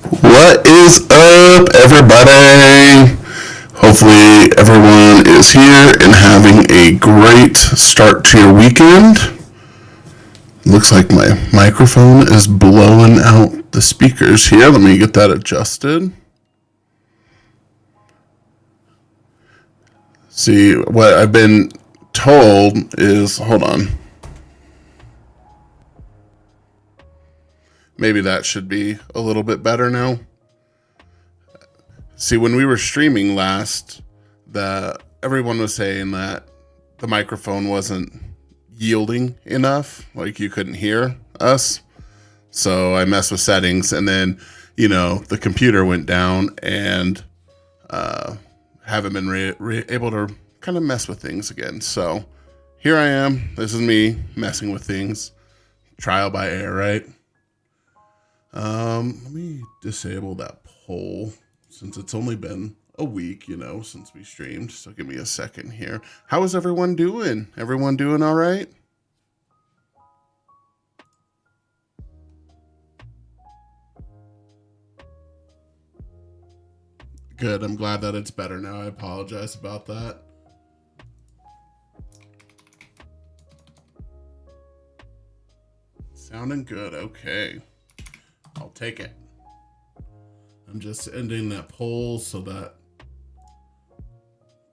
What is up, everybody? Hopefully, everyone is here and having a great start to your weekend. Looks like my microphone is blowing out the speakers here. Let me get that adjusted. See, what I've been told is, hold on. Maybe that should be a little bit better now. See, when we were streaming last, everyone was saying that the microphone wasn't yielding enough, like you couldn't hear us. So I messed with settings, and then the computer went down, and haven't been able to kind of mess with things again. So here I am. This is me messing with things, trial by error, right? Let me disable that poll since it's only been a week, since we streamed. So give me a second here. How is everyone doing? Everyone doing all right? Good. I'm glad that it's better now. I apologize about that. Sounding good. Okay. I'll take it. I'm just ending that poll so that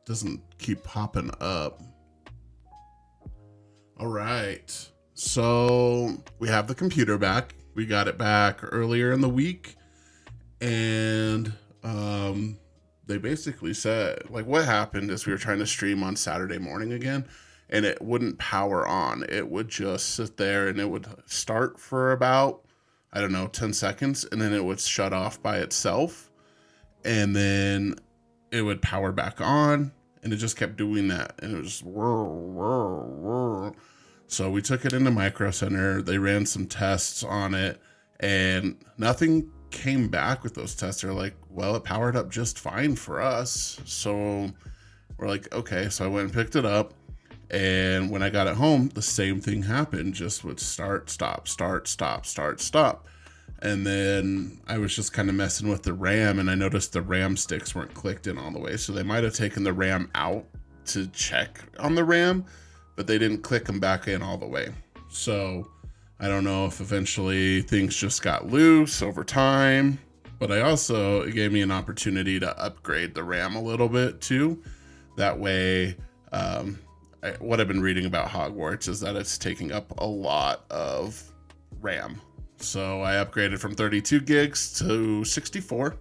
doesn't keep popping up. All right. So we have the computer back. We got it back earlier in the week. And they basically said, like, what happened is we were trying to stream on Saturday morning again, and it wouldn't power on. It would just sit there, and it would start for about, 10 seconds, and then it would shut off by itself, and then it would power back on, and it just kept doing that, and it was just whir, whir, whir. So we took it into Micro Center. They ran some tests on it, and nothing came back with those tests. They're like, well, it powered up just fine for us. So we're like, okay. So I went and picked it up, and when I got it home, the same thing happened. Just would start, stop, start, stop, start, stop. And then I was just kind of messing with the RAM, and I noticed the RAM sticks weren't clicked in all the way. So they might have taken the RAM out to check on the RAM, but they didn't click them back in all the way. So I don't know if eventually things just got loose over time, but it gave me an opportunity to upgrade the RAM a little bit too. That way, what I've been reading about Hogwarts is that it's taking up a lot of RAM. So I upgraded from 32 gigs to 64.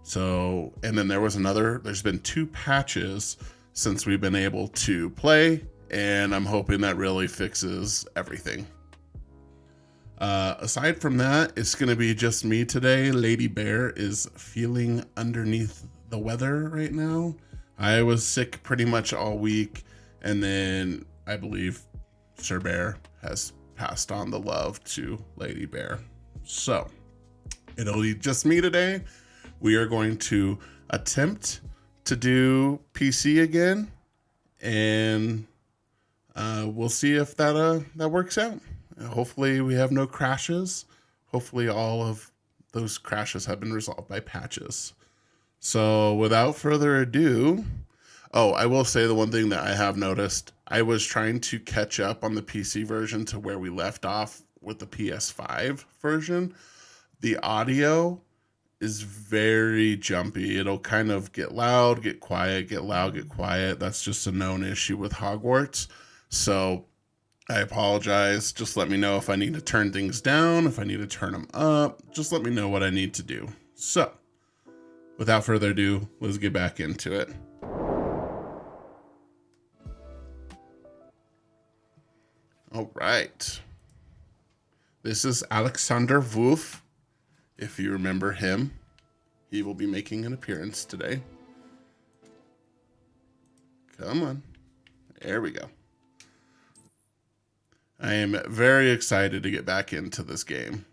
So, and then there's been 2 patches since we've been able to play, and I'm hoping that really fixes everything. Aside from that, it's going to be just me today. Lady Bear is feeling underneath the weather right now. I was sick pretty much all week, and then I believe Sir Bear has passed on the love to Lady Bear. So it'll be just me today. We are going to attempt to do PC again, and we'll see if that works out. Hopefully we have no crashes. Hopefully all of those crashes have been resolved by patches. So without further ado, I will say the one thing that I have noticed, I was trying to catch up on the PC version to where we left off with the PS5 version. The audio is very jumpy. It'll kind of get loud, get quiet, get loud, get quiet. That's just a known issue with Hogwarts. So I apologize. Just let me know if I need to turn things down, if I need to turn them up. Just let me know what I need to do. So, without further ado, let's get back into it. All right. This is Alexander Wolf. If you remember him, he will be making an appearance today. Come on. There we go. I am very excited to get back into this game.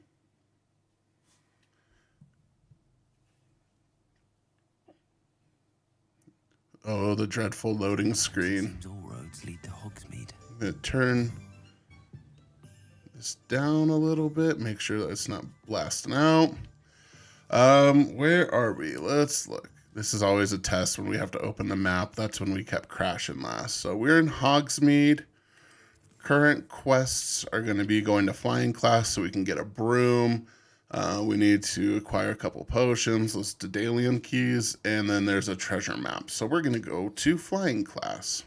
Oh, the dreadful loading screen. All roads lead to Hogsmeade. I'm going to turn this down a little bit, make sure that it's not blasting out. Where are we? Let's look. This is always a test when we have to open the map. That's when we kept crashing last. So we're in Hogsmeade. Current quests are going to be going to flying class so we can get a broom. We need to acquire a couple potions, those Daedalian keys, and then there's a treasure map. So we're going to go to flying class.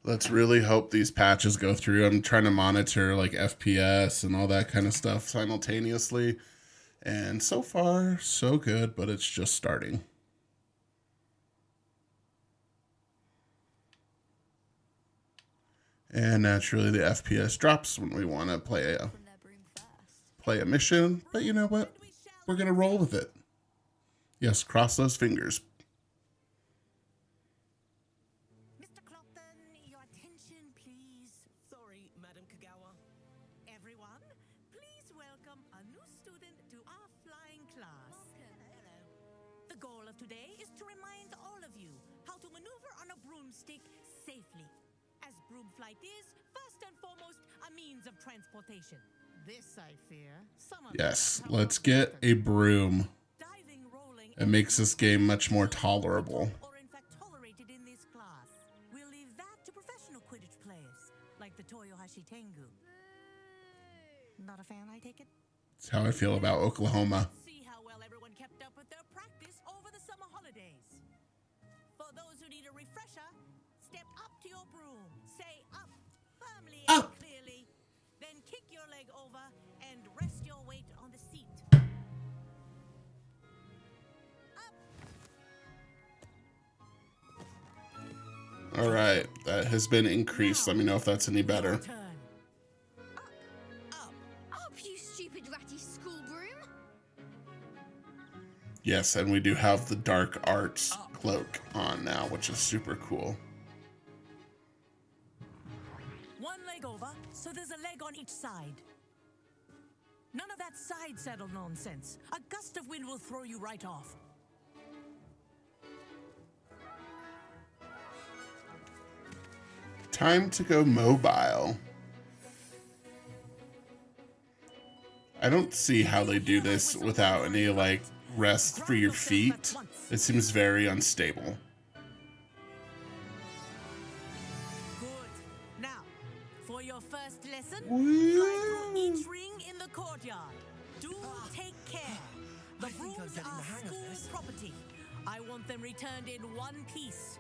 Let's really hope these patches go through. I'm trying to monitor like FPS and all that kind of stuff simultaneously. And so far, so good, but it's just starting. And naturally the FPS drops when we want to play a mission. But you know what? We're going to roll with it. Yes, cross those fingers. Today is to remind all of you how to maneuver on a broomstick safely, as broom flight is, first and foremost, a means of transportation. This, I fear, yes, let's get a broom. It makes this game much more tolerable. Or in fact tolerated in this class. We'll leave that to professional Quidditch players, like the Toyohashi Tengu. Not a fan, I take it? That's how I feel about Oklahoma. See how well everyone kept up with their practice over the summer holidays. For those who need a refresher, step up to your broom, say up firmly and clearly, then kick your leg over and rest your weight on the seat. Up. All right, that has been increased. Let me know if that's any better. Yes, and we do have the dark arts cloak on now, which is super cool. One leg over, so there's a leg on each side. None of that side saddle nonsense. A gust of wind will throw you right off. Time to go mobile. I don't see how they do this without any, like, rest for your feet. It seems very unstable. Good. Now, for your first lesson, fly through each ring in the courtyard. Do take care. The brooms are school property. I want them returned in one piece.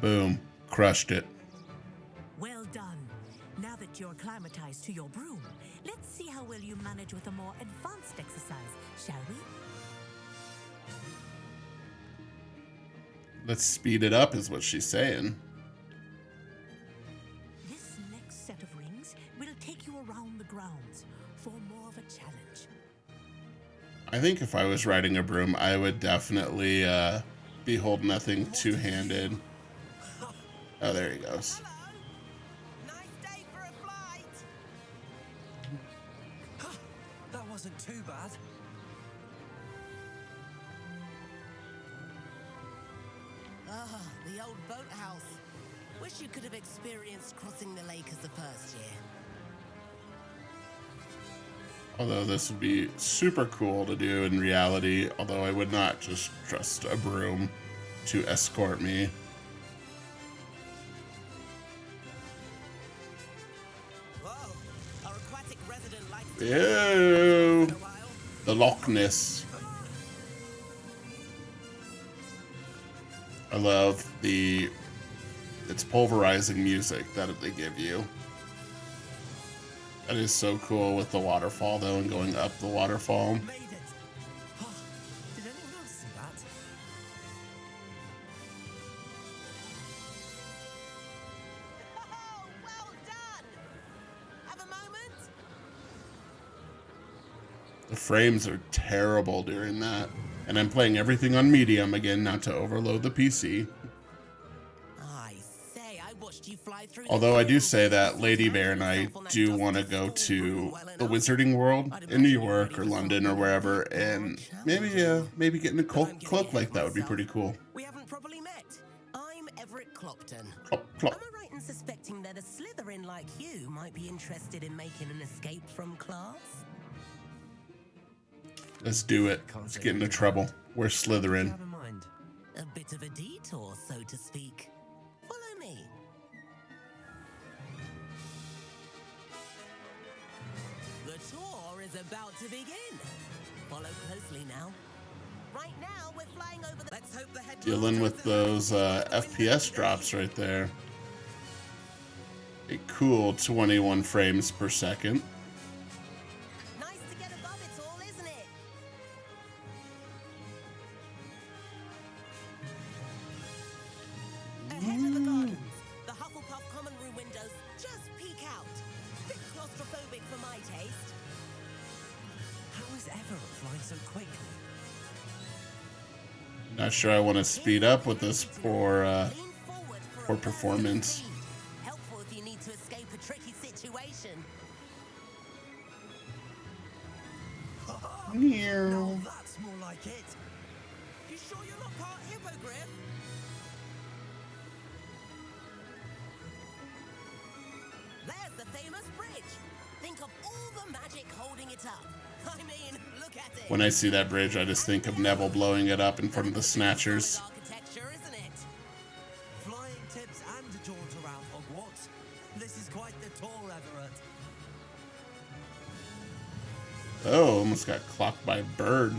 Boom. Crushed it. Well done. Now that you're acclimatized to your broom, let's see how well you manage with a more advanced exercise, shall we? Let's speed it up is what she's saying. This next set of rings will take you around the grounds for more of a challenge. I think if I was riding a broom, I would definitely be holding that thing two-handed. Oh, there he goes. Wasn't too bad. Ah, the old boathouse. Wish you could have experienced crossing the lake as the first year. Although this would be super cool to do in reality, although I would not just trust a broom to escort me. Ew. The Loch Ness. I love it's pulverizing music that they give you. That is so cool with the waterfall though, and going up the waterfall. Made it. Oh, did anyone else see that? Oh, well done! Have a moment? The frames are terrible during that. And I'm playing everything on medium again, not to overload the PC. I say, I watched you fly through. Although I do say that Lady Bear and I do want to go to the Wizarding World in New York or London or wherever, and maybe getting a cloak like that would be pretty cool. We haven't properly met. I'm Everett Clopton. Clop, clop. Am I right in suspecting that a Slytherin like you might be interested in making an escape from class? Let's do it. Let's get into trouble. We're Slytherin. Have in mind. A bit of a detour, so to speak. Follow me. The tour is about to begin. Follow closely now. Right now, we're flying over the... Let's hope the head... Dealing with those FPS drops right there. A cool 21 frames per second. Nice to get above it all, isn't it? Ahead of the gardens, the Hufflepuff common room windows just peek out. Bit claustrophobic for my taste. How is Everett flying so quickly? Not sure I want to speed up with this poor Lean forward for poor a performance. speed. Helpful if you need to escape a tricky situation. No, that's more like it. You sure you're not part hippogriff? There's the famous bridge. Think of all the magic holding it up. I mean, look at it. When I see that bridge, I just think of Neville blowing it up in front of the Snatchers. Architecture, isn't it? Flying tips and a jaunt around Hogwarts. This is quite the tour, Everett. Oh, almost got clocked by a bird.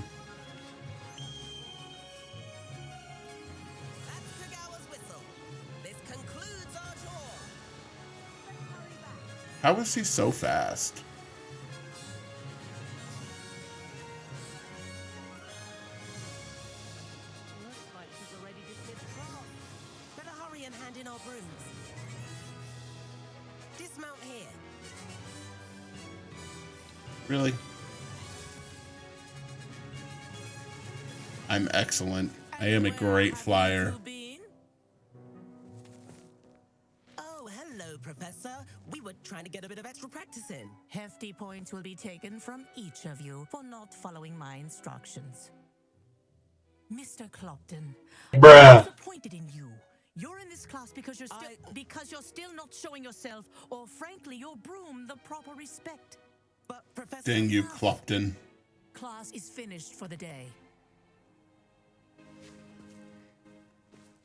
That's Kagawa's whistle. This concludes our tour. How is he so fast? Looks like she's already dismissed class. Better hurry and hand in our brooms. Dismount here. Really? I'm excellent. I am a great flyer. Oh, hello, Professor. We were trying to get a bit of extra practice in. Hefty points will be taken from each of you for not following my instructions. Mr. Clopton, I'm disappointed in you. You're in this class because you're still not showing yourself, or frankly, your broom the proper respect. But, Professor... Dang you, Clopton. Class is finished for the day.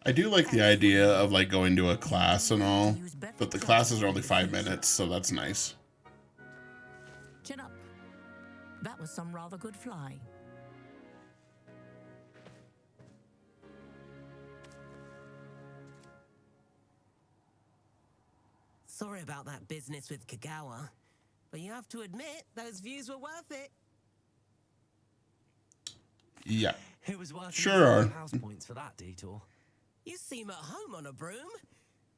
I do like the idea of like going to a class and all, but the classes are only 5 minutes, so that's nice. Chin up. That was some rather good flying. Sorry about that business with Kagawa, but you have to admit, those views were worth it. Yeah. It was worth Sure are. house points for that detour. You seem at home on a broom.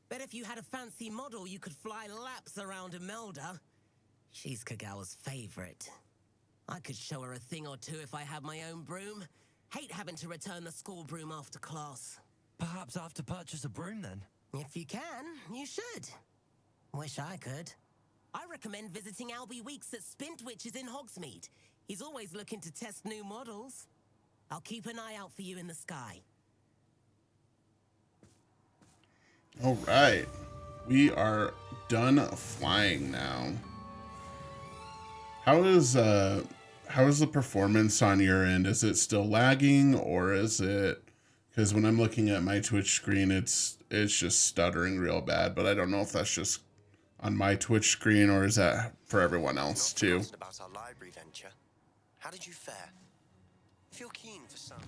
Bet if you had a fancy model, you could fly laps around Imelda. She's Kagawa's favorite. I could show her a thing or two if I had my own broom. Hate having to return the school broom after class. Perhaps I have to purchase a broom then. If you can, you should. Wish I could. I recommend visiting Albie Weeks at Spintwitches in Hogsmeade. He's always looking to test new models. I'll keep an eye out for you in the sky. All right. We are done flying now. How is the performance on your end? Is it still lagging, or is it, because when I'm looking at my Twitch screen, it's just stuttering real bad, but I don't know if that's just on my Twitch screen or is that for everyone else too. About our library venture. How did you fare? If you're keen for some.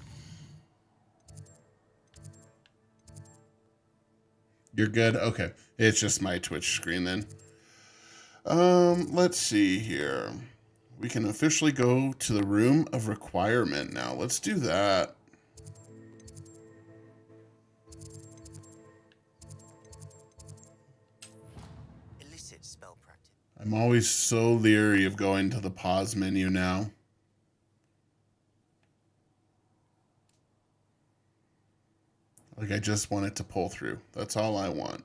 You're good? Okay. It's just my Twitch screen then. Let's see here. We can officially go to the room of requirement now. Let's do that. Illicit spell practice. I'm always so leery of going to the pause menu now. Like, I just want it to pull through. That's all I want.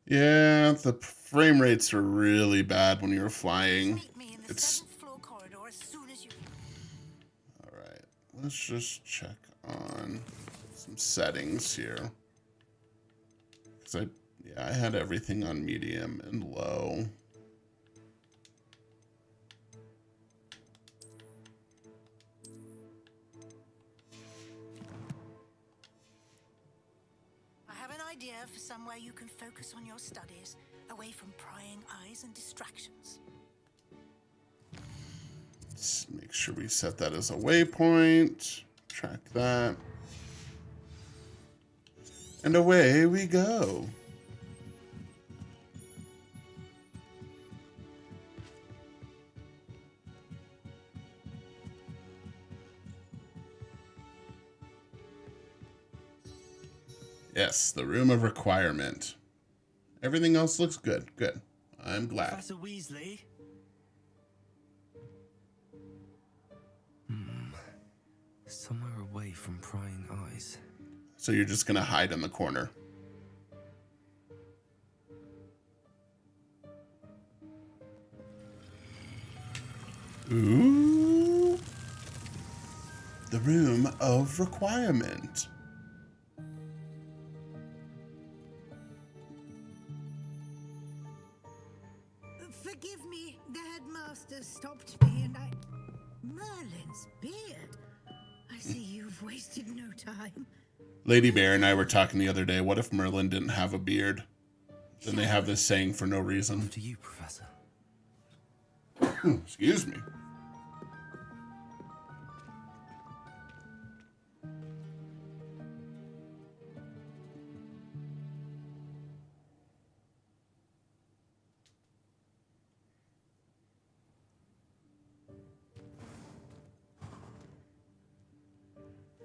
Yeah, the frame rates are really bad when you're flying. Meet me in the It's 7th floor corridor as soon as you can. all right. Let's just check on some settings here. Cause I had everything on medium and low. I have an idea for somewhere you can focus on your studies, away from prying eyes and distractions. Let's make sure we set that as a waypoint. Track that. And away we go. Yes, the room of requirement. Everything else looks good. Good. I'm glad. Professor Weasley. Somewhere away from prying eyes. So you're just gonna hide in the corner. Ooh. The room of requirement. Forgive me, the headmaster stopped me and I... Merlin's beard. I see you've wasted no time. Lady Bear and I were talking the other day. What if Merlin didn't have a beard? Then they have this saying for no reason. To you, Professor. Excuse me.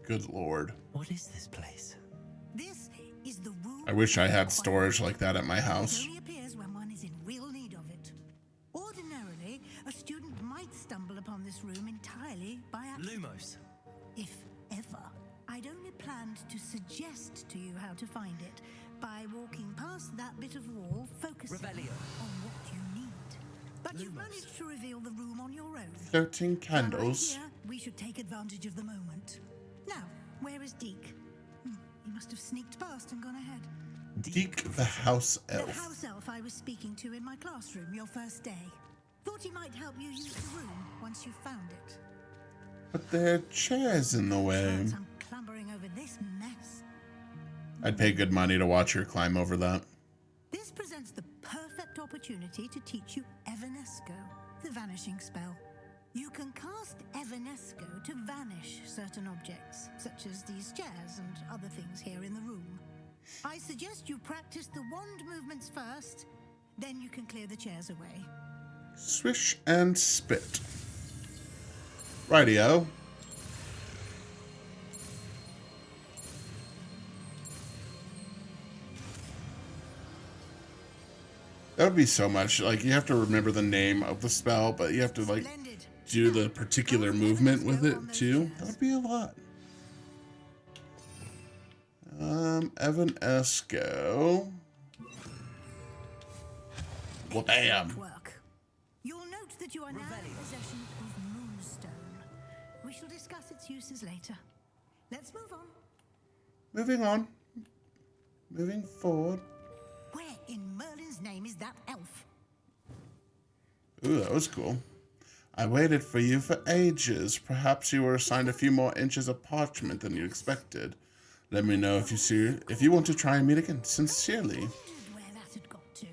Good Lord. What is this place? This is the room. I wish I had of storage like that at my It house. only appears when one is in real need of it. Ordinarily, a student might stumble upon this room entirely by accident. Lumos. If ever. I'd only planned to suggest to you how to find it by walking past that bit of wall, focusing Revelio. on what you need. But you've Lumos. managed to reveal the room on your own. 13 candles. Right here, we should take advantage of the moment. Now, where is Deke? He must have sneaked past and gone ahead. Deke the house The elf. house elf I was speaking to in my classroom your first day. Thought he might help you use the room once you found it. But there are chairs in the way. Besides, I'm clambering over this mess. I'd pay good money to watch her climb over that. This presents the perfect opportunity to teach you Evanesco, the vanishing spell. You can cast Evanesco to vanish certain objects, such as these chairs and other things here in the room. I suggest you practice the wand movements first, then you can clear the chairs away. Swish and spit. Rightio. That would be so much. Like, you have to remember the name of the spell, but you have to, like, Splendid. do the particular movement with it, too. That would be a lot. Evanesco. Well, bam. Work. You'll note that you are now in possession of Moonstone. We shall discuss its uses later. Let's move on. Moving on. Moving forward. Where in Merlin's name is that elf? Ooh, that was cool. I waited for you for ages. Perhaps you were assigned a few more inches of parchment than you expected. Let me know if you want to try and meet again. Sincerely. Wondered where that had got to.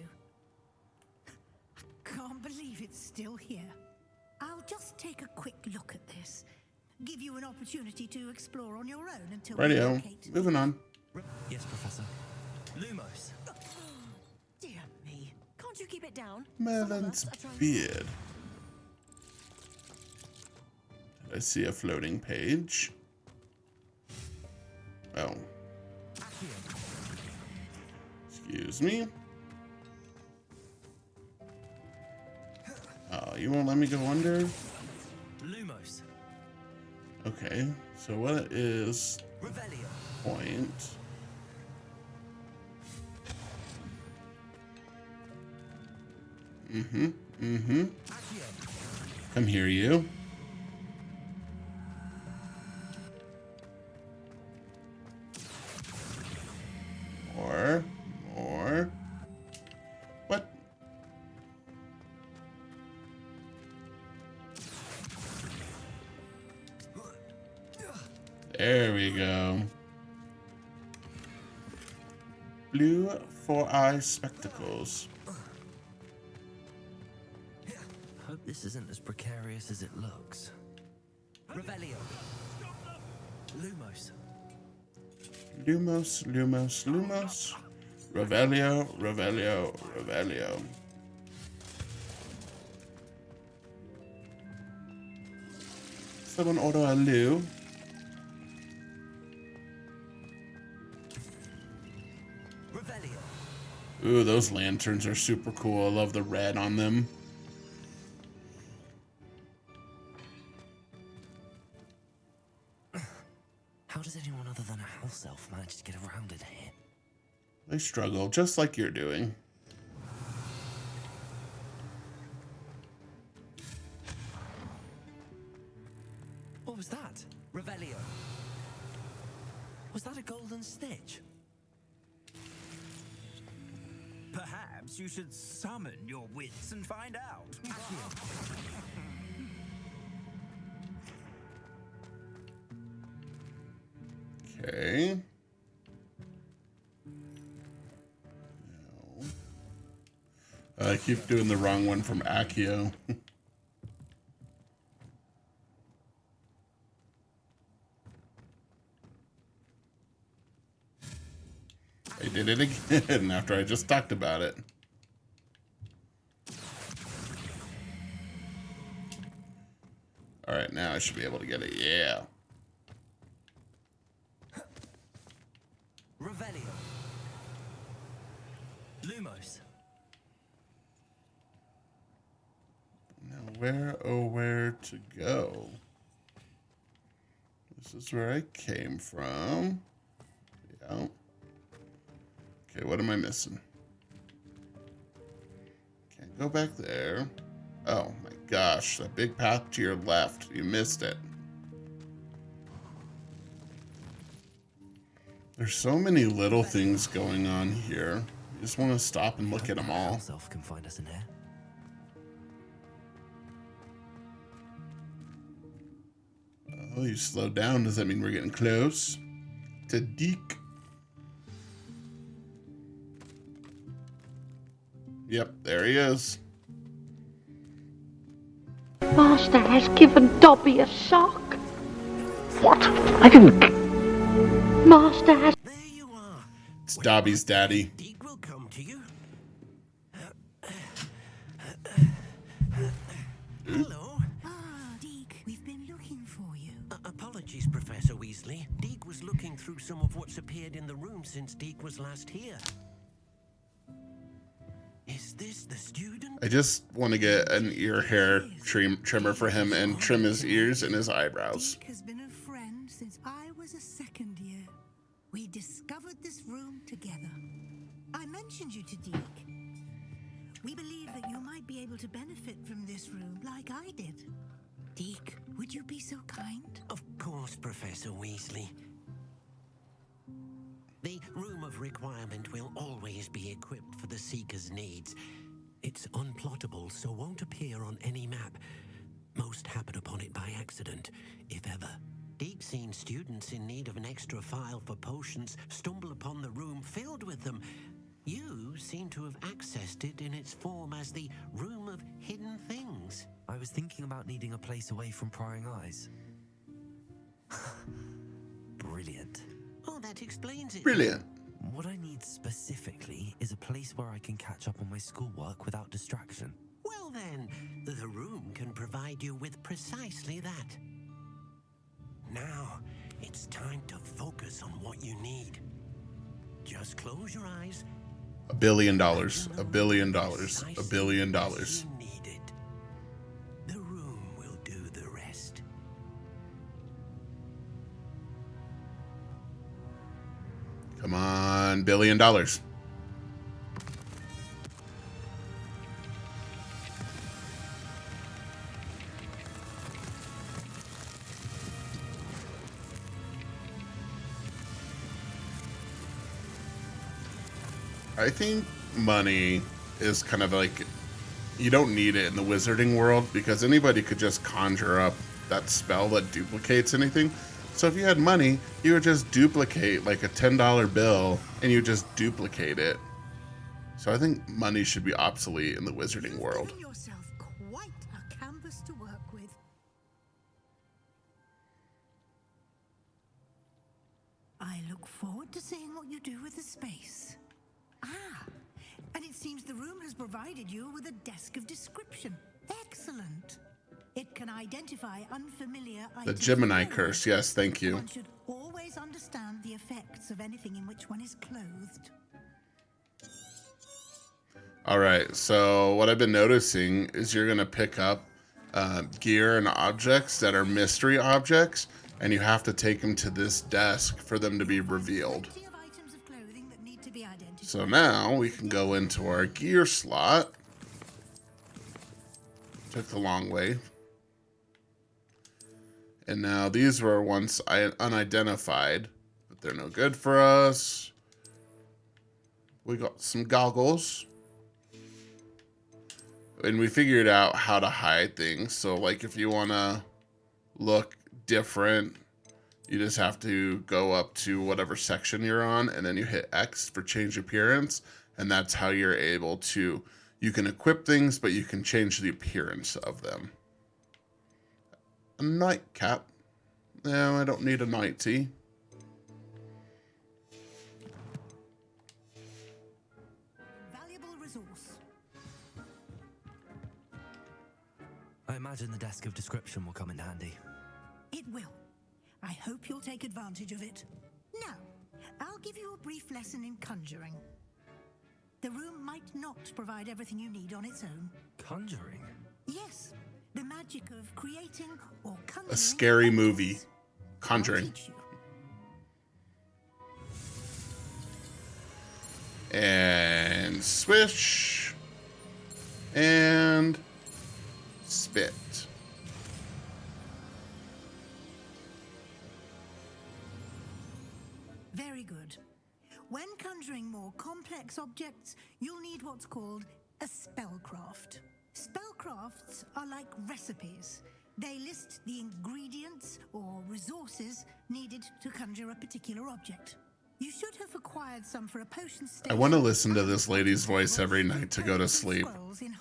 Can't believe it's still here. I'll just take a quick look at this. Give you an opportunity to explore on your own until we Radio. locate. Moving on. Yes, Professor. Lumos. Dear me. Can't you keep it down? Merlin's beard. Did I see a floating page? Oh. Excuse me. Oh, you won't let me go under? Lumos. Okay, so what is Revelio. point? Come here, you. More. What? There we go. Blue 4-eye spectacles. Hope this isn't as precarious as it looks. Revelio. Lumos. Lumos. Revelio. Someone order a Lu. Revelio. Ooh, those lanterns are super cool. I love the red on them. How does anyone other than a house elf manage to get around it here? They struggle, just like you're doing. What was that? Revelio. Was that a golden snitch? Perhaps you should summon your wits and find out. Okay. No. I keep doing the wrong one from Accio. I did it again after I just talked about it. All right, now I should be able to get it. Yeah. Revelio. Lumos. Now where to go? This is where I came from. Yeah. Okay, what am I missing? Can't go back there. Oh my gosh, that big path to your left. You missed it. There's so many little things going on here. You just want to stop and look at them all. House elf can find us in here. Oh, you slowed down. Does that mean we're getting close to Deke? Yep, there he is. Master has given Dobby a shock. What? I didn't. Master has. There you are. It's Dobby's daddy. Deke will come to you. Hello. Ah, Deke, we've been looking for you. Apologies, Professor Weasley. Deke was looking through some of what's appeared in the room since Deke was last here. Is this the student? I just want to get an ear hair trimmer for him and trim his ears and his eyebrows. Deke has been a friend since I was a second year. We discovered this room together. I mentioned you to Deke. We believe that you might be able to benefit from this room like I did. Deke, would you be so kind? Of course, Professor Weasley. The Room of Requirement will always be equipped for the Seeker's needs. It's unplottable, so won't appear on any map. Most happen upon it by accident, if ever. Deke's seen students in need of an extra file for potions stumble upon the room filled with them. You seem to have accessed it in its form as the Room of Hidden Things. I was thinking about needing a place away from prying eyes. Brilliant. Oh, that explains it. Brilliant. What I need specifically is a place where I can catch up on my schoolwork without distraction. Well then, the room can provide you with precisely that. Now, it's time to focus on what you need. Just close your eyes. $1 billion. $1 billion. $1 billion. You need it. The room will do the rest. Come on, $1 billion. I think money is kind of like, you don't need it in the wizarding world because anybody could just conjure up that spell that duplicates anything. So if you had money, you would just duplicate like a $10 bill and you just duplicate it. So I think money should be obsolete in the wizarding world. You've given yourself quite a canvas to work with. I look forward to seeing what you do with the space. Ah, and it seems the room has provided you with a desk of description. Excellent. It can identify unfamiliar The items. Gemini curse, yes, thank you. One should always understand the effects of anything in which one is clothed. All right, so what I've been noticing is you're gonna pick up gear and objects that are mystery objects, and you have to take them to this desk for them to be revealed. Plenty of items of clothing that need to be identified. So now we can go into our gear slot. Took the long way. And now these were once unidentified, but they're no good for us. We got some goggles. And we figured out how to hide things. So like if you want to look different, you just have to go up to whatever section you're on and then you hit X for change appearance. And that's how you're able to, you can equip things, but you can change the appearance of them. A nightcap. No, I don't need a nightie. Valuable resource. I imagine the desk of description will come in handy. It will. I hope you'll take advantage of it. Now, I'll give you a brief lesson in conjuring. The room might not provide everything you need on its own. Conjuring? Yes, the magic of creating or conjuring A scary objects. movie. I'll Conjuring. teach you. And swish. And spit. Very good. When conjuring more complex objects, you'll need what's called a spellcraft. Spellcrafts are like recipes. They list the ingredients or resources needed to conjure a particular object. You should have acquired some for a potion I station. want to listen to this lady's voice every night to go to sleep.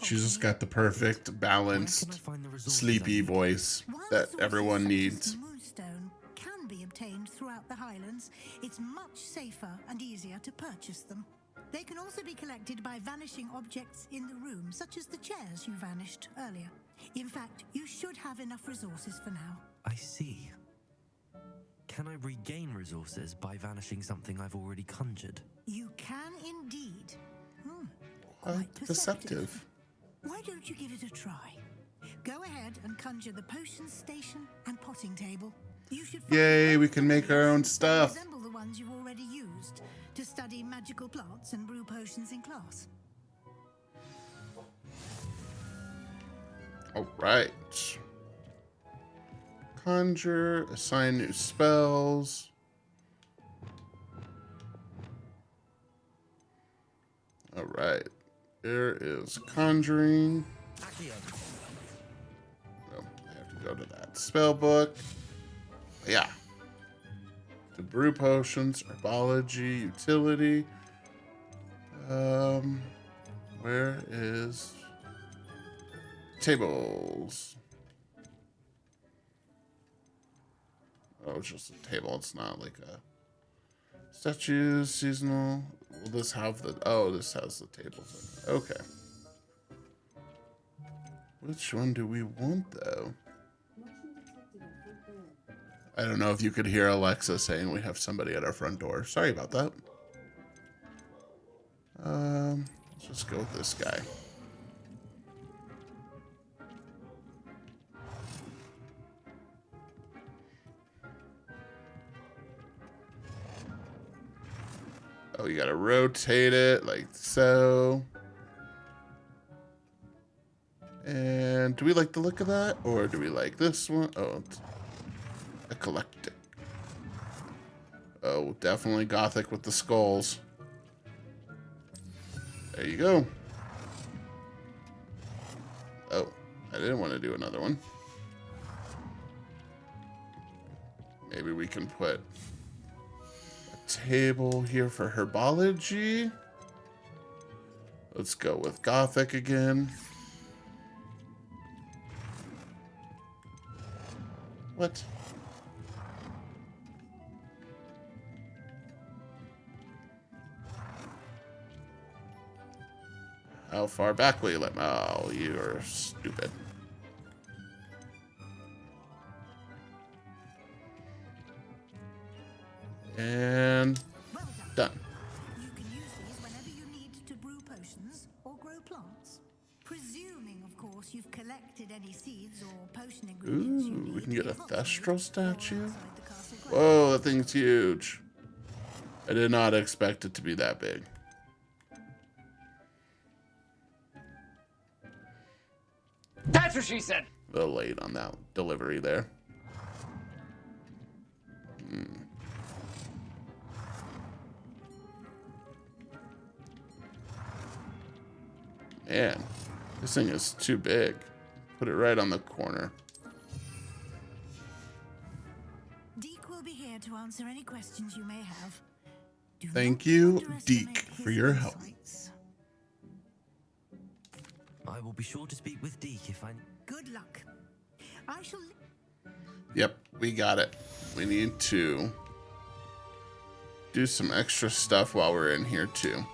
She's just got the perfect, balanced, Where can I find the resources sleepy I need? voice While that resources everyone such as needs. the moonstone can be obtained throughout the Highlands, it's much safer and easier to purchase them. They can also be collected by vanishing objects in the room, such as the chairs you vanished earlier. In fact, you should have enough resources for now. I see. Can I regain resources by vanishing something I've already conjured? You can indeed. Quite Deceptive. Why don't you give it a try? Go ahead and conjure the potion station and potting table. You should find Yay, we those can make our own objects that stuff. resemble the ones you've already used to study magical plants and brew potions in class. All right. Conjure, assign new spells. All right. There is conjuring. Oh, I have to go to that spell book. Yeah. To brew potions, herbology, utility. Where is tables? Oh, it's just a table. It's not like a statues, seasonal. Will this have the? Oh, this has the tables in it. Okay. Which one do we want though? I don't know if you could hear Alexa saying we have somebody at our front door. Sorry about that. Let's just go with this guy. Oh, you gotta rotate it like so. And do we like the look of that? Or do we like this one? Oh, it's eclectic. Oh, definitely gothic with the skulls. There you go. Oh, I didn't want to do another one. Maybe we can put a table here for herbology. Let's go with Gothic again. What? How far back will you let me? Oh, you're stupid. And Well done. You can use these whenever you need to brew potions or grow plants. Presuming, of course, you've collected any seeds or potion ingredients you Ooh, need we can get a before Thestral or statue. outside the castle grounds. Whoa, that thing's huge. I did not expect it to be that big. That's what she said. A little late on that delivery there. Man, this thing is too big. Put it right on the corner. Deke will be here to answer any questions you may have. Do Thank not you, underestimate Deke, his for your help. insights. I will be sure to speak with Deke if I... Good luck. I shall. Yep, we got it. We need to do some extra stuff while we're in here too.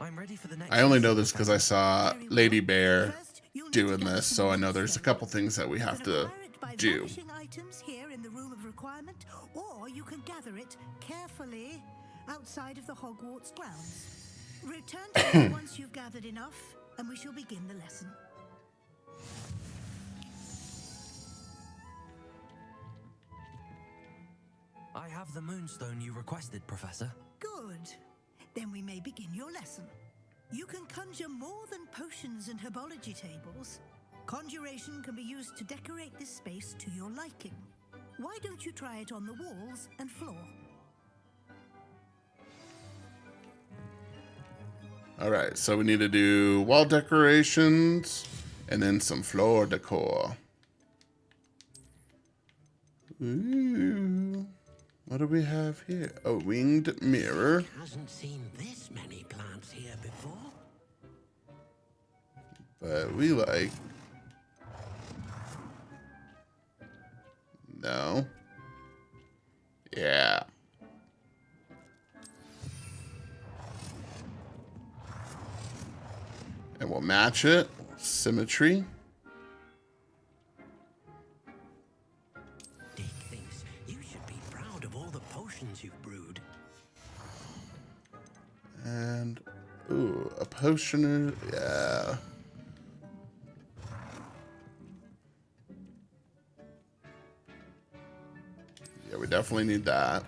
I'm ready for the next... I only know this because I saw Very Lady well. Bear First, you'll need to doing gather this, some so I wood know there's a stone. couple things that we You have can to acquire it by do. vanishing items here in the room of requirement, or you can gather it carefully outside of the Hogwarts grounds. Return to me once you've gathered enough, and we shall begin the lesson. I have the moonstone you requested, Professor. Good. Then we may begin your lesson. You can conjure more than potions and herbology tables. Conjuration can be used to decorate this space to your liking. Why don't you try it on the walls and floor? All right, so we need to do wall decorations and then some floor decor. Ooh. What do we have here? A winged mirror. Hasn't seen this many plants here before. But we like... No. Yeah. And we'll match it. Symmetry. Dick thinks you should be proud of all the potions you've brewed. And... Ooh, a potioner. Yeah. Yeah, we definitely need that.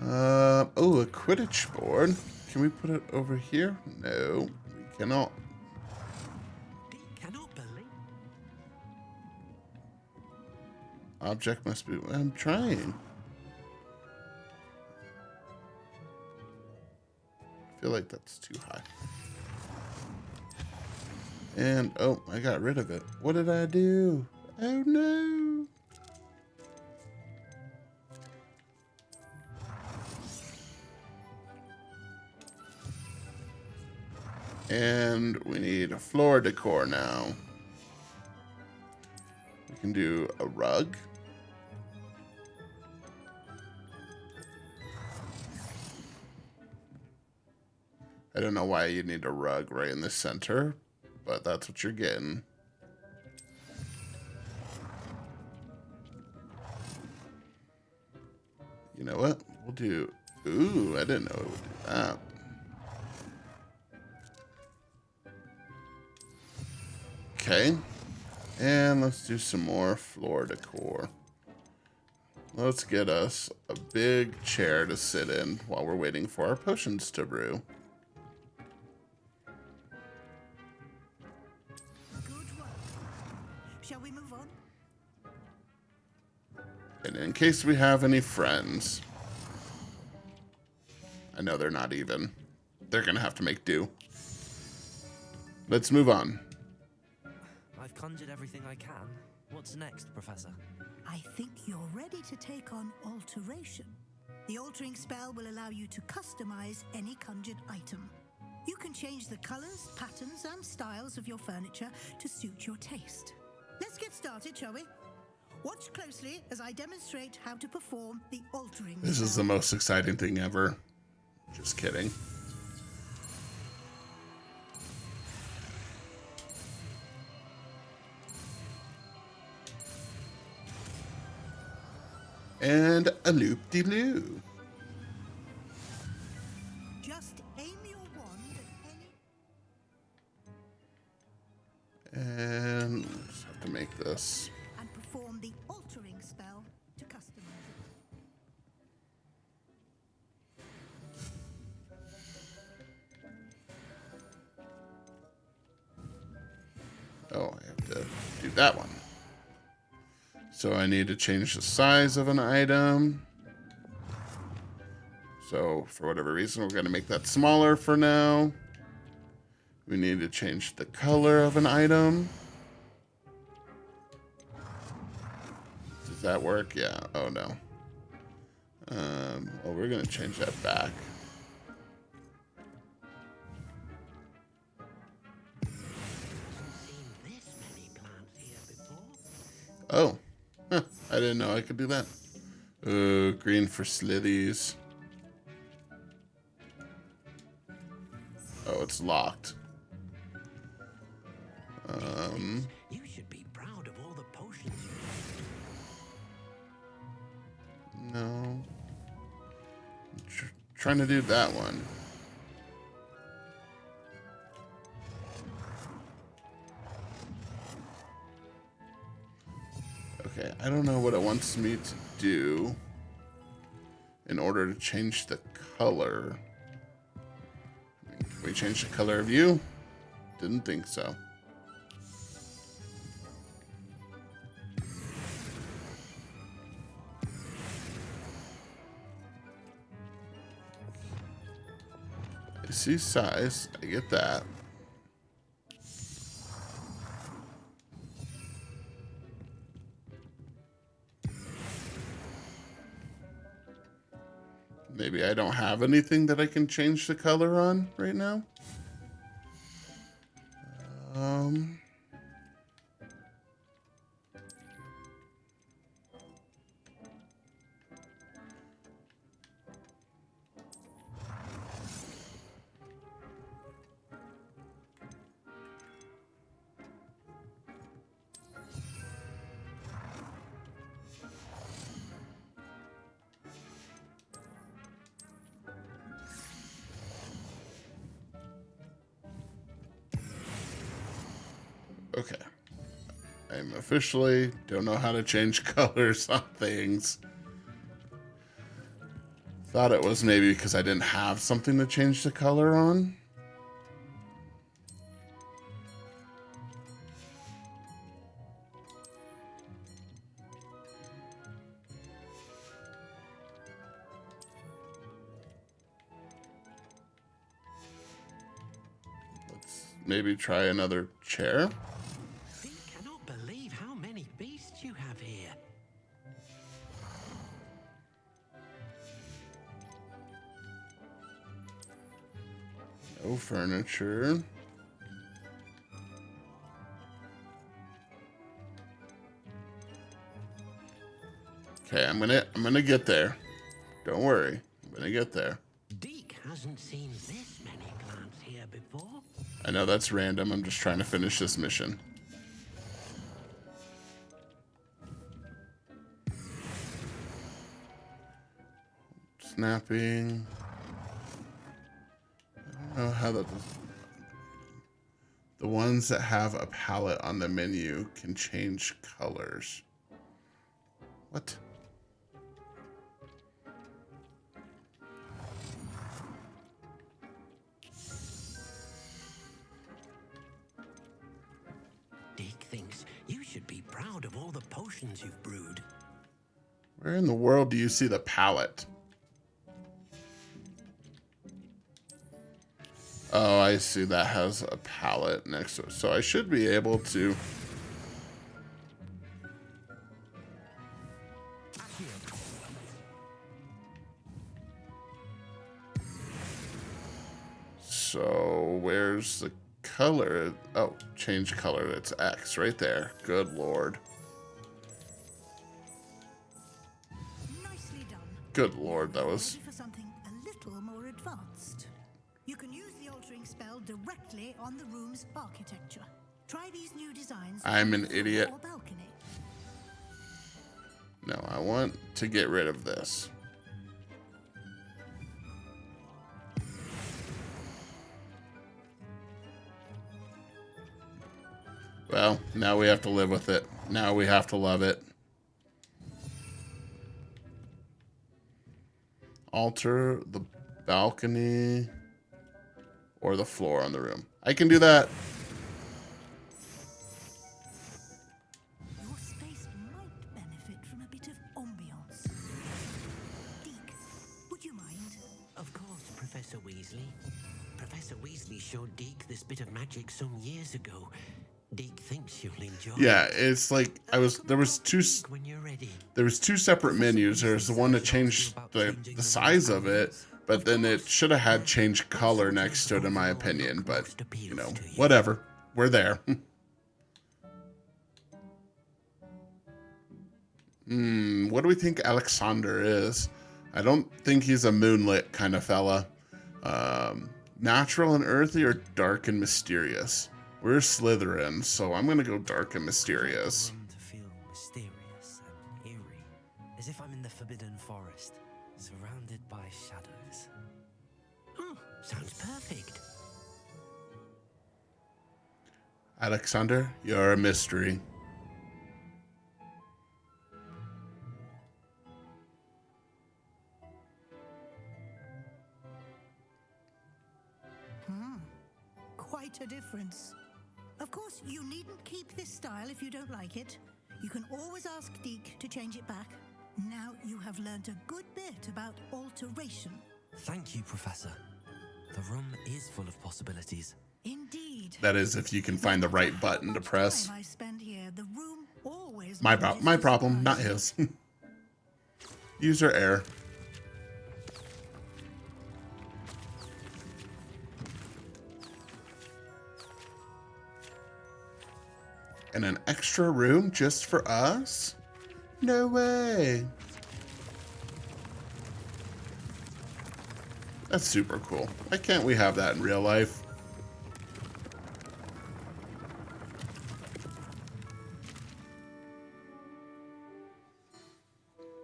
Oh, a Quidditch board. Can we put it over here? No, we cannot. Dick cannot believe. Object must be... I'm trying. I feel like that's too high. And, oh, I got rid of it. What did I do? Oh, no. And we need a floor decor now. We can do a rug. I don't know why you need a rug right in the center, but that's what you're getting. You know what? We'll do... Ooh, I didn't know it would do that. Okay. And let's do some more floor decor. Let's get us a big chair to sit in while we're waiting for our potions to brew. Good work. Shall we move on? And in case we have any friends. I know they're not even. they're gonna have to make do. Let's move on. I've conjured everything I can. What's next, Professor? I think you're ready to take on alteration. The altering spell will allow you to customize any conjured item. You can change the colors, patterns, and styles of your furniture to suit your taste. Let's get started, shall we? Watch closely as I demonstrate how to perform the altering spell. This is the most exciting thing ever. Just kidding. And a loop-de-loo. Just aim your wand at any And we'll just have to make this. and perform the altering spell to customize it. Oh, I have to do that one. So I need to change the size of an item. So for whatever reason, we're going to make that smaller for now. We need to change the color of an item. Does that work? Yeah. Oh, no. Well, we're going to change that back. Seen this many plants here before. Oh. Huh, I didn't know I could do that. Ooh, green for Slithies. Oh, it's locked. You should be proud of all the potions you No. I'm trying to do that one. Okay, I don't know what it wants me to do in order to change the color. Can we change the color of you? Didn't think so. I see size. I get that. Maybe I don't have anything that I can change the color on right now. Okay. I'm officially don't know how to change colors on things. Thought it was maybe because I didn't have something to change the color on. Let's maybe try another chair. We cannot believe how many beasts you have here. No furniture. Okay, I'm gonna get there. Don't worry. I'm gonna get there. Deke hasn't seen this many plants here before. I know that's random. I'm just trying to finish this mission. Snapping. I don't know how that does. The ones that have a palette on the menu can change colors. What? Deke thinks you should be proud of all the potions you've brewed. Where in the world do you see the palette? Oh, I see. That has a pallet next to it. So I should be able to... So where's the color? Oh, change color. It's X right there. Good Lord. Nicely done. Good Lord, that was... Ready for something a little more advanced. You can use the altering spell directly on the room's architecture. Try these new designs. I'm an on the idiot. floor balcony. No, I want to get rid of this. Well, now we have to live with it. Now we have to love it. Alter the balcony or the floor on the room. I can do that. Your space might benefit from a bit of ambiance. Deke, would you mind? Of course, Professor Weasley. Professor Weasley showed Deke this bit of magic some years ago. Deke thinks you'll enjoy Yeah, it. it's like there was two When you're ready. separate menus. There's the one to change the size of it, but then it should have had change color next to it in my opinion, but you know, whatever. We're there. What do we think Alexander is? I don't think he's a moonlit kind of fella. Natural and earthy or dark and mysterious? We're Slytherin, so I'm gonna go dark and mysterious. Room to feel mysterious and eerie, as if I'm in the Forbidden Forest, surrounded by shadows. Sounds perfect. Alexander, you're a mystery. Quite a difference. Of course, you needn't keep this style if you don't like it. You can always ask Deke to change it back. Now you have learned a good bit about alteration. Thank you, Professor. The room is full of possibilities. Indeed. That is, if you can find the right button to press. Time I spend here, the room always My manages my to problem, not surprise. his. User error. And an extra room just for us? No way. That's super cool. Why can't we have that in real life?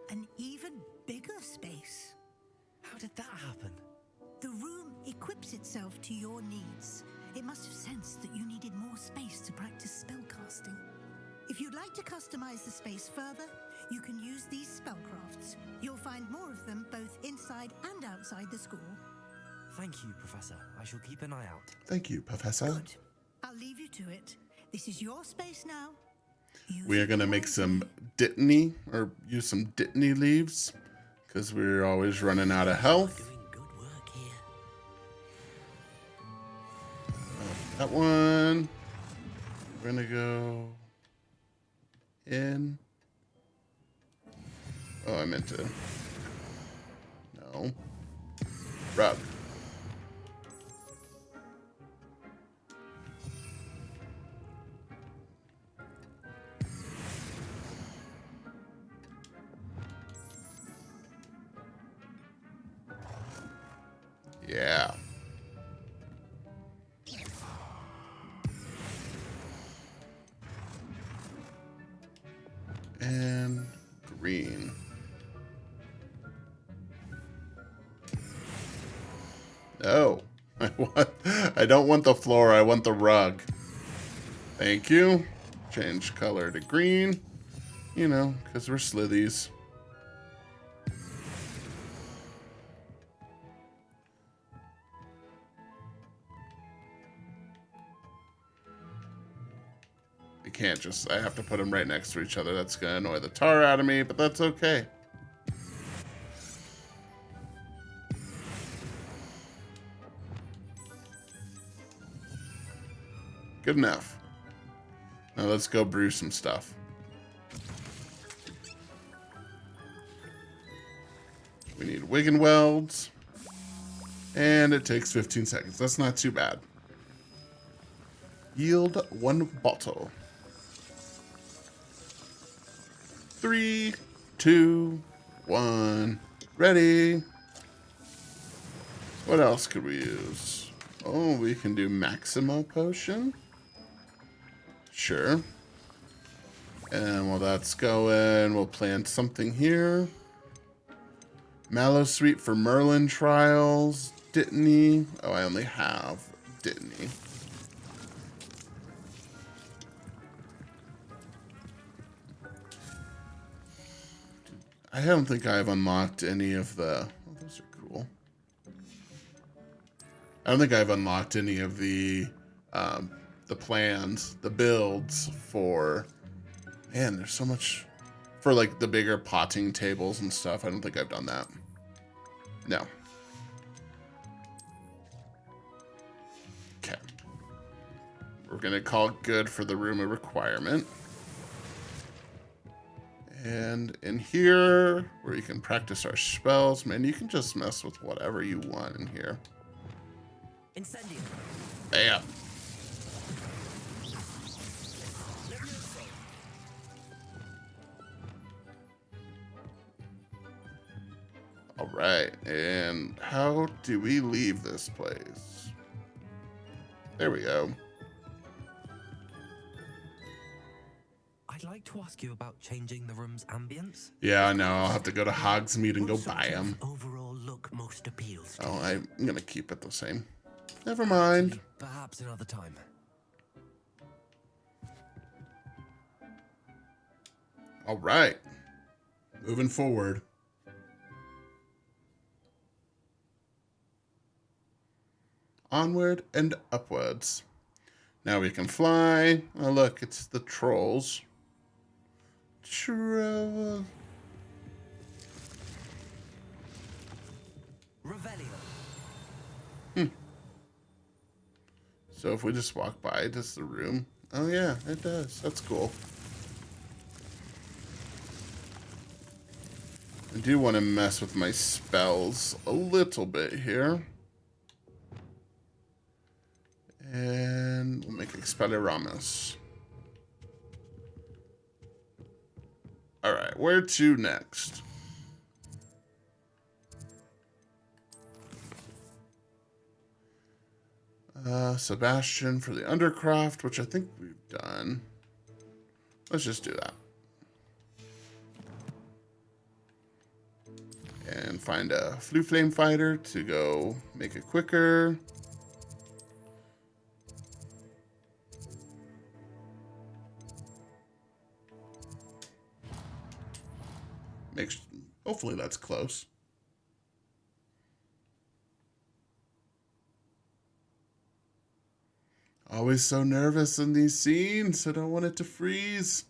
An even bigger space. How did that happen? The room equips itself to your needs. It must have sensed that you needed more space to practice spellcasting. If you'd like to customize the space further, you can use these spellcrafts. You'll find more of them both inside and outside the school. Thank you, Professor. I shall keep an eye out. Thank you, Professor. Good. I'll leave you to it. This is your space now. We are going to make some Dittany, or use some Dittany leaves, because we're always running out of health. Doing good work here. That one. We're going to go in. Oh, I meant to. No. Rug. Yeah. And green. No. I don't want the floor, I want the rug. Thank you. Change color to green. You know, because we're Slithies. Can't just, I have to put them right next to each other. That's gonna annoy the tar out of me, but that's okay. Good enough. Now let's go brew some stuff. We need Wiggenwelds. And it takes 15 seconds. That's not too bad. Yield 1 bottle. 3, 2, 1. Ready. What else could we use? Oh, we can do Maximo Potion. Sure. And while that's going, we'll plant something here. Mallow Sweet for Merlin Trials. Dittany. Oh, I only have Dittany. I don't think I've unlocked any of the... Oh, those are cool. I don't think I've unlocked any of the plans, the builds for... Man, there's so much... For, like, the bigger potting tables and stuff. I don't think I've done that. No. Okay. We're going to call it good for the room of requirement. And in here, where you can practice our spells, man, you can just mess with whatever you want in here. Incendio. Bam. All right, and how do we leave this place? There we go. I'd like to ask you about changing the room's ambience. Yeah, I know. I'll have to go to Hogsmeade and go buy them. Overall look most appeals to Oh, I'm going to keep it the same. Never mind. Perhaps another time. All right. Moving forward. Onward and upwards. Now we can fly. Oh, look, it's the trolls. Revelio. So if we just walk by, does the room? Oh yeah, it does. That's cool. I do want to mess with my spells a little bit here. And we'll make Expelliarmus. Alright, where to next? Sebastian for the Undercroft, which I think we've done. Let's just do that. And find a Flue Flame Fighter to go make it quicker. Hopefully that's close. Always so nervous in these scenes. I don't want it to freeze.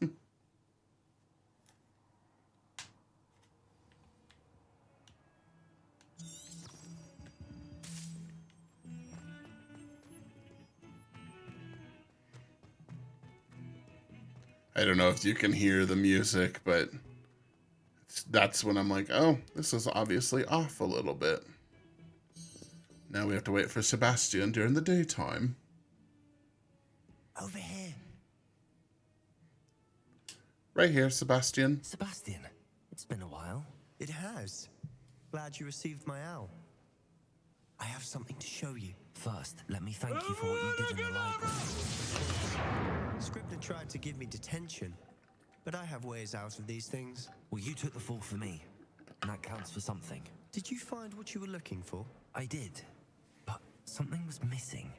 I don't know if you can hear the music, but that's when I'm like, oh, this is obviously off a little bit. Now we have to wait for Sebastian during the daytime. Over here. Right here, Sebastian. Sebastian, it's been a while. It has. Glad you received my owl. I have something to show you. First, let me thank you for what you did in the library. Scribner tried to give me detention, but I have ways out of these things. Well, you took the fall for me, and that counts for something. Did you find what you were looking for? I did, but something was missing.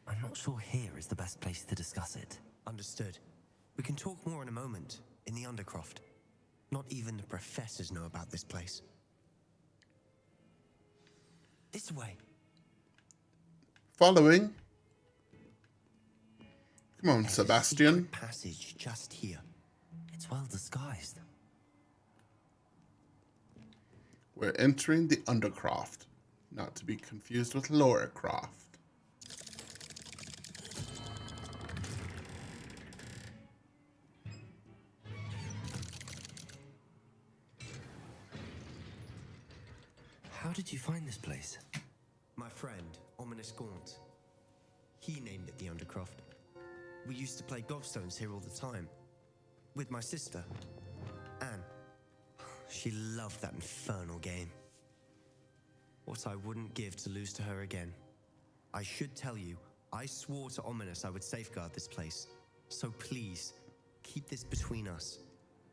I'm not sure here is the best place to discuss it. Understood. We can talk more in a moment, in the Undercroft. Not even the professors know about this place. This way. Following. Come on, There's a Sebastian. secret passage just here. It's well disguised. We're entering the Undercroft, not to be confused with Laura Croft. How did you find this place? My friend, Ominous Gaunt. He named it the Undercroft. We used to play gobstones here all the time. With my sister, Anne. She loved that infernal game. What I wouldn't give to lose to her again. I should tell you, I swore to Ominous I would safeguard this place. So please, keep this between us.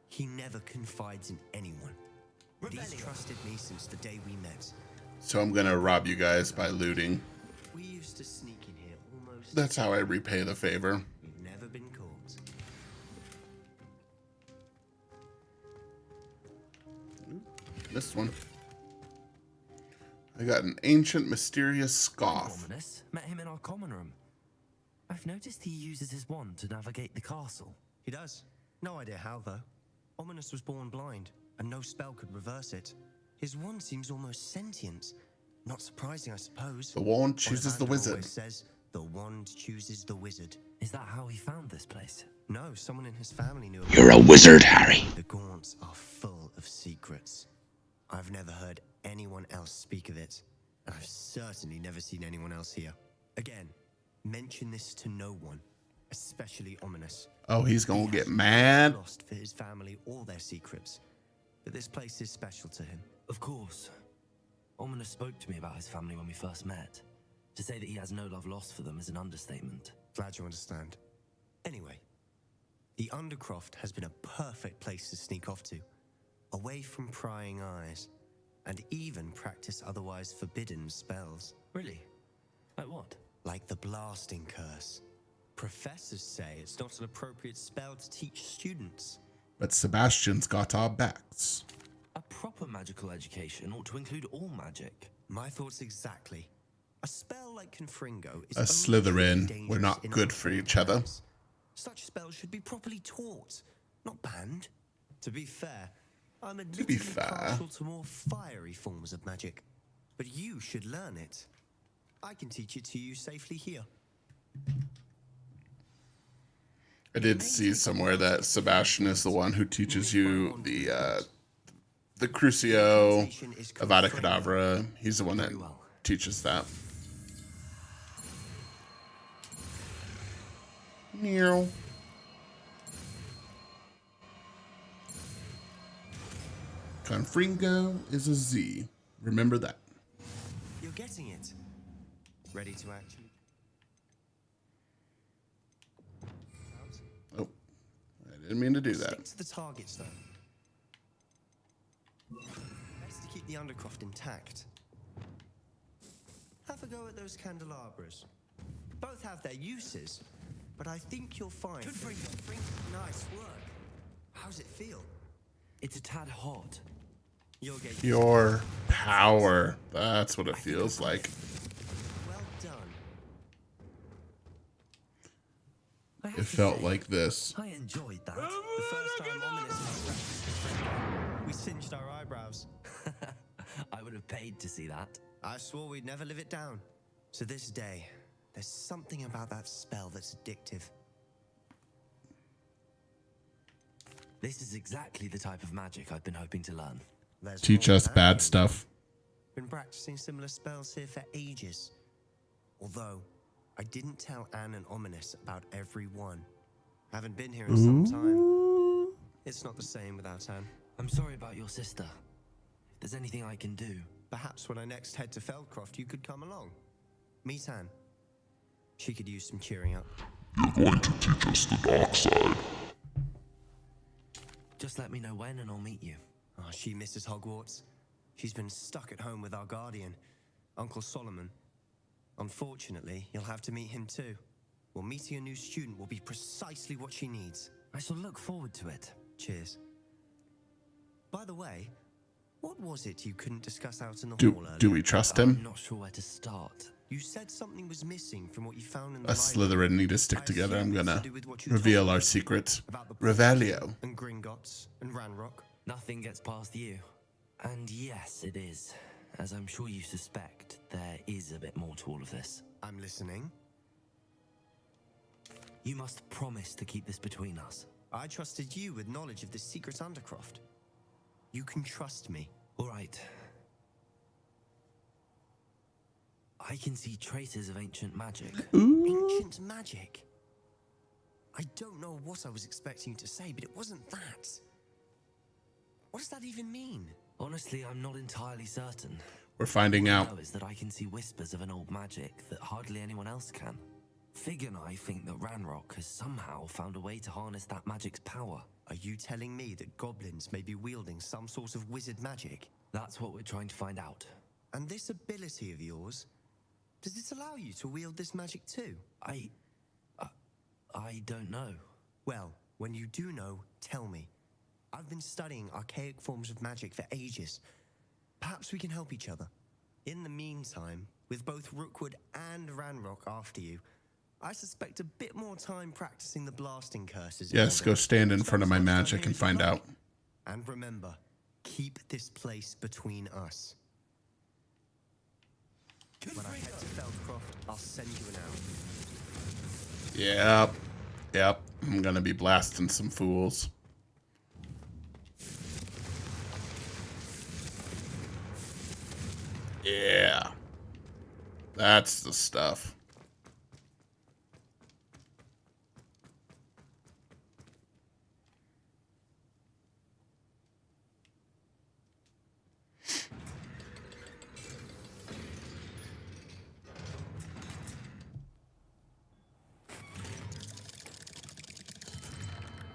He never confides in anyone. But he's trusted me since the day we met. So I'm gonna rob you guys by looting. We used to sneak in here almost... That's how I repay the favor. We've never been caught. This one. I got an ancient mysterious scoff. Ominous. Met him in our common room. I've noticed he uses his wand to navigate the castle. He does. No idea how, though. Ominous was born blind, and no spell could reverse it. His wand seems almost sentient. Not surprising, I suppose. The wand chooses the Ollivander wizard. always says, the wand chooses the wizard. Is that how he found this place? No, someone in his family knew. You're a wizard, Harry. The Gaunts are full of secrets. I've never heard anyone else speak of it. And I've certainly never seen anyone else here. Again, mention this to no one, especially Ominous. Oh, he's gonna He get has mad. never lost for his family all their secrets. But this place is special to him. Of course. Ominous spoke to me about his family when we first met. To say that he has no love lost for them is an understatement. Glad you understand. Anyway, the Undercroft has been a perfect place to sneak off to, away from prying eyes, and even practice otherwise forbidden spells. Really? Like what? Like the blasting curse. Professors say it's not an appropriate spell to teach students. But Sebastian's got our backs. A proper magical education ought to include all magic. My thoughts exactly. A spell like Confringo is A only Slytherin. truly We're dangerous not in good for each other. times. Such spells should be properly taught, not banned. To be fair, I'm admittedly fair. partial to more fiery forms of magic, but you should learn it. I can teach it to you safely here. I did see somewhere that Sebastian is the one who teaches you the Crucio, Avada Kedavra. He's the one that teaches that. Meow. Confringo is a Z. Remember that. You're getting it. Ready to act? Oh, I didn't mean to do that. Stick to the targets, though. Best to keep the Undercroft intact. Have a go at those candelabras. Both have their uses, but I think you'll find... Good bring. Nice work. How's it feel? It's a tad hot. You'll get Your power. That's what it feels like. well done. I have It to felt say, like this. I enjoyed that. The first time Ominous and I practiced Confringo, we singed our eyebrows. I would have paid to see that. I swore we'd never live it down. To this day, there's something about that spell that's addictive. This is exactly the type of magic I've been hoping to learn. There's Teach more us than that, bad maybe. stuff. Been practicing similar spells here for ages. Although, I didn't tell Anne and Ominous about every one. Haven't been here in some time. It's not the same without Anne. I'm sorry about your sister. If there's anything I can do... Perhaps when I next head to Feldcroft, you could come along. Meet Anne. She could use some cheering up. You're going to teach us the dark side. Just let me know when and I'll meet you. Oh, she misses Hogwarts. She's been stuck at home with our guardian, Uncle Solomon. Unfortunately, you'll have to meet him too. Well, meeting a new student will be precisely what she needs. I shall look forward to it. Cheers. By the way, what was it you couldn't discuss out in the Do hall earlier? do we trust I'm him? not sure where to start. You said something was missing from what you found in the Us library. Slytherin need to stick I together. I'm assume it's gonna to do with what you reveal told our me secret. about the Revelio. and Gringotts and Ranrock. Nothing gets past you. And yes, it is. As I'm sure you suspect, there is a bit more to all of this. I'm listening. You must promise to keep this between us. I trusted you with knowledge of the secret Undercroft. You can trust me. All right. I can see traces of ancient magic. Ancient magic? I don't know what I was expecting you to say, but it wasn't that. What does that even mean? Honestly, I'm not entirely certain. We're finding All I out. know is that I can see whispers of an old magic that hardly anyone else can. Fig and I think that Ranrock has somehow found a way to harness that magic's power. Are you telling me that goblins may be wielding some sort of wizard magic? That's what we're trying to find out. And this ability of yours, does it allow you to wield this magic too? I don't know. Well, when you do know, tell me. I've been studying archaic forms of magic for ages. Perhaps we can help each other. In the meantime, with both Rookwood and Ranrock after you, I suspect a bit more time practicing the blasting curses. Yes, go stand in front of my magic and find out. And remember, keep this place between us. When I head to Feldcroft, I'll send you an out. Yep. I'm gonna be blasting some fools. Yeah. That's the stuff.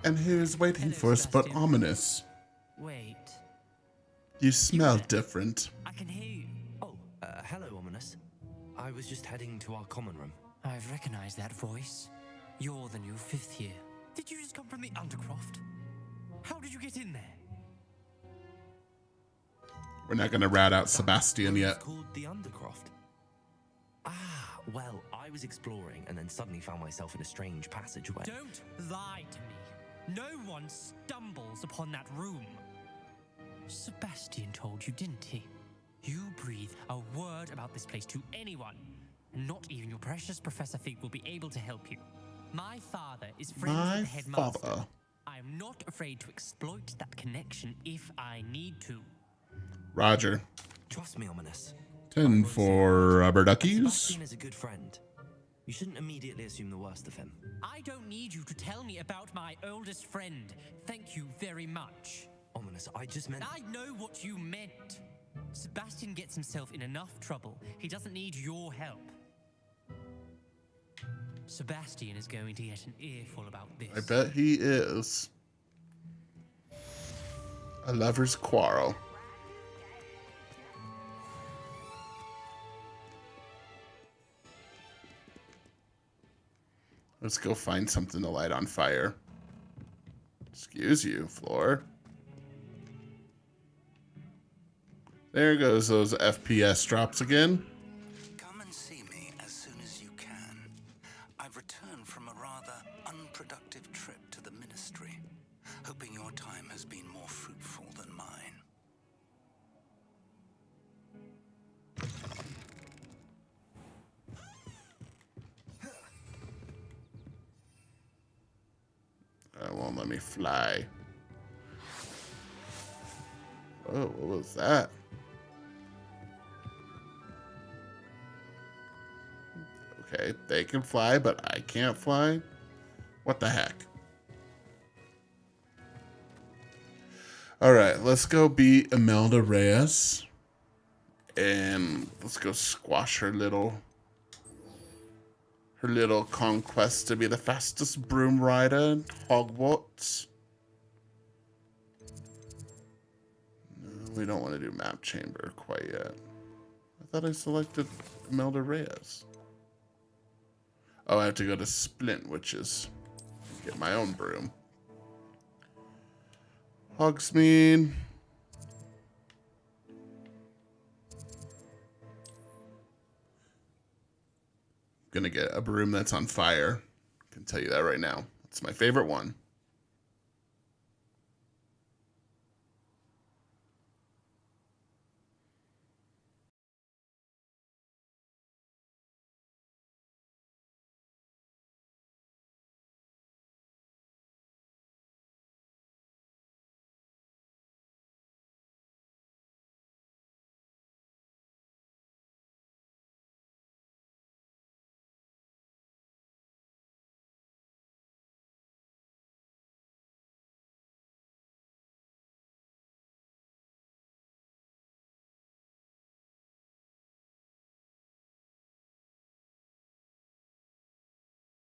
And who's waiting for us but ominous? Wait, You smell different. I can hear you. Oh, hello, Ominous. I was just heading to our common room. I've recognized that voice. You're the new 5th year. Did you just come from the Undercroft? How did you get in there? We're not gonna rat out Sebastian It's yet. called the Undercroft. Ah, well, I was exploring and then suddenly found myself in a strange passageway. Don't lie to me. No one stumbles upon that room. Sebastian told you, didn't he? You breathe a word about this place to anyone, and not even your precious Professor Fig will be able to help you. My father is friends My with the headmaster. father. I am not afraid to exploit that connection if I need to. Roger. Trust me, Ominous. 10 for rubber duckies. Sebastian is a good friend. You shouldn't immediately assume the worst of him. I don't need you to tell me about my oldest friend. Thank you very much. Ominous, I just meant... I know what you meant. Sebastian gets himself in enough trouble. He doesn't need your help. Sebastian is going to get an earful about this. I bet he is. A lover's quarrel. Let's go find something to light on fire. Excuse you, Floor. There goes those FPS drops again. Come and see me as soon as you can. I've returned from a rather unproductive trip to the Ministry, hoping your time has been more fruitful than mine. It won't let me fly. Oh, what was that? Okay, they can fly, but I can't fly? What the heck? Alright, let's go beat Imelda Reyes. And let's go squash her little conquest to be the fastest broom rider in Hogwarts. No, we don't want to do map chamber quite yet. I thought I selected Imelda Reyes. Oh, I have to go to Splint, which is get my own broom. Hogsmeade. Gonna get a broom that's on fire. I can tell you that right now. It's my favorite one.